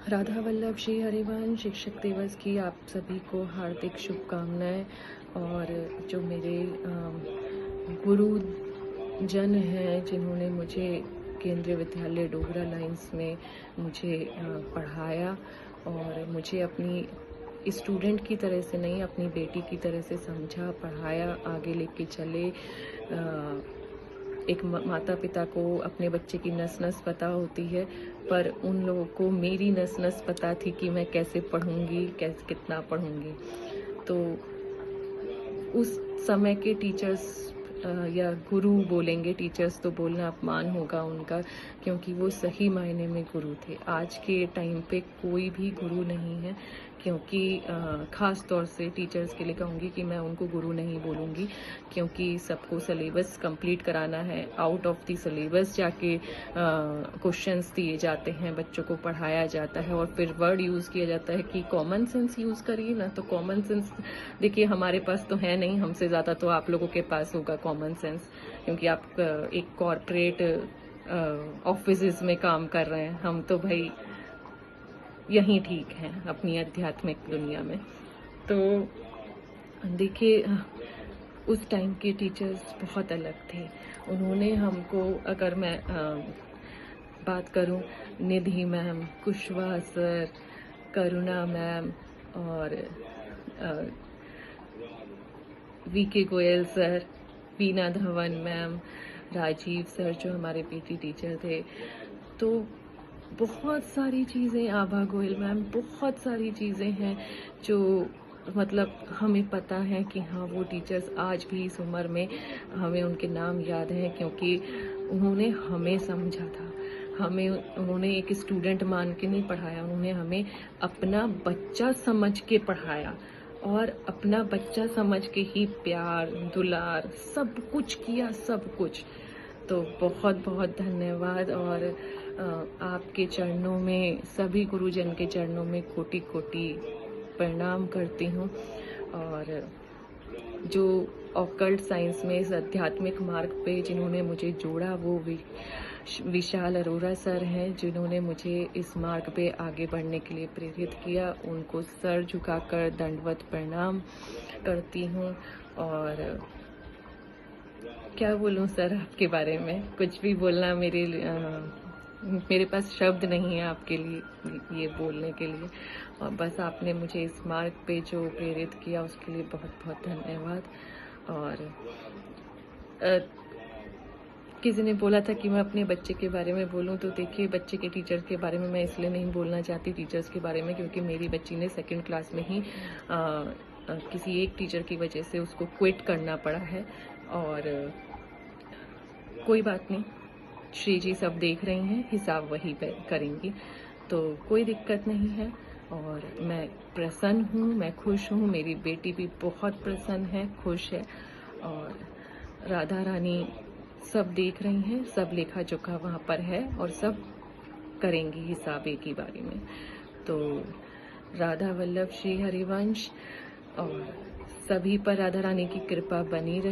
राधा वल्लभ श्री हरिवंश शिक्षक दिवस की आप सभी को हार्दिक शुभकामनाएं। और जो मेरे गुरुजन हैं जिन्होंने मुझे केंद्रीय विद्यालय डोगरा लाइंस में मुझे पढ़ाया और मुझे अपनी स्टूडेंट की तरह से नहीं, अपनी बेटी की तरह से समझा, पढ़ाया, आगे लेके चले। एक माता पिता को अपने बच्चे की नस नस पता होती है, पर उन लोगों को मेरी नस नस पता थी कि मैं कैसे पढ़ूंगी, कैसे कितना पढ़ूंगी। तो उस समय के टीचर्स या गुरु बोलेंगे, टीचर्स तो बोलना अपमान होगा उनका, क्योंकि वो सही मायने में गुरु थे। आज के टाइम पे कोई भी गुरु नहीं है, क्योंकि ख़ास तौर से टीचर्स के लिए कहूँगी कि मैं उनको गुरु नहीं बोलूँगी, क्योंकि सबको सिलेबस कंप्लीट कराना है। आउट ऑफ द सिलेबस जाके क्वेश्चंस दिए जाते हैं, बच्चों को पढ़ाया जाता है और फिर वर्ड यूज़ किया जाता है कि कॉमन सेंस यूज़ करिए ना। तो कॉमन सेंस देखिए हमारे पास तो है नहीं, हमसे ज़्यादा तो आप लोगों के पास होगा कॉमन सेंस, क्योंकि आप एक कॉरपोरेट ऑफिसेज में काम कर रहे हैं। हम तो भाई यहीं ठीक हैं अपनी आध्यात्मिक दुनिया में। तो देखिए उस टाइम के टीचर्स बहुत अलग थे। उन्होंने हमको, अगर मैं बात करूं, Nidhi ma'am, Kushwaha sir, Karuna ma'am और VK Goyal sir, Veena Dhawan ma'am, Rajeev sir जो हमारे पीटी टीचर थे, तो बहुत सारी चीज़ें, आभा गोयल मैम, बहुत सारी चीज़ें हैं जो मतलब हमें पता है कि हाँ वो टीचर्स आज भी इस उम्र में हमें उनके नाम याद हैं, क्योंकि उन्होंने हमें समझा था। हमें उन्होंने एक स्टूडेंट मान के नहीं पढ़ाया, उन्होंने हमें अपना बच्चा समझ के पढ़ाया और अपना बच्चा समझ के ही प्यार, दुलार, सब कुछ किया, सब कुछ। तो बहुत बहुत धन्यवाद। और आपके चरणों में, सभी गुरुजन के चरणों में कोटि कोटि प्रणाम करती हूँ। और जो ऑकल्ट साइंस में इस आध्यात्मिक मार्ग पे जिन्होंने मुझे जोड़ा, वो विशाल अरोरा सर हैं, जिन्होंने मुझे इस मार्ग पे आगे बढ़ने के लिए प्रेरित किया। उनको सर झुकाकर दंडवत प्रणाम करती हूँ। और क्या बोलूं सर आपके बारे में, कुछ भी बोलना मेरे पास शब्द नहीं है आपके लिए ये बोलने के लिए। और बस आपने मुझे इस मार्ग पे जो प्रेरित किया उसके लिए बहुत बहुत धन्यवाद। और किसी ने बोला था कि मैं अपने बच्चे के बारे में बोलूं, तो देखिए बच्चे के टीचर्स के बारे में मैं इसलिए नहीं बोलना चाहती टीचर्स के बारे में, क्योंकि मेरी बच्ची ने 2nd क्लास में ही किसी एक टीचर की वजह से उसको क्विट करना पड़ा है। और कोई बात नहीं, श्री जी सब देख रही हैं, हिसाब वही पे करेंगी, तो कोई दिक्कत नहीं है। और मैं प्रसन्न हूँ, मैं खुश हूँ, मेरी बेटी भी बहुत प्रसन्न है, खुश है। और राधा रानी सब देख रही हैं, सब लेखा जोखा वहाँ पर है और सब करेंगी हिसाब एक ही बारे में। तो राधा वल्लभ श्री हरिवंश और सभी पर राधा रानी की कृपा बनी रहे।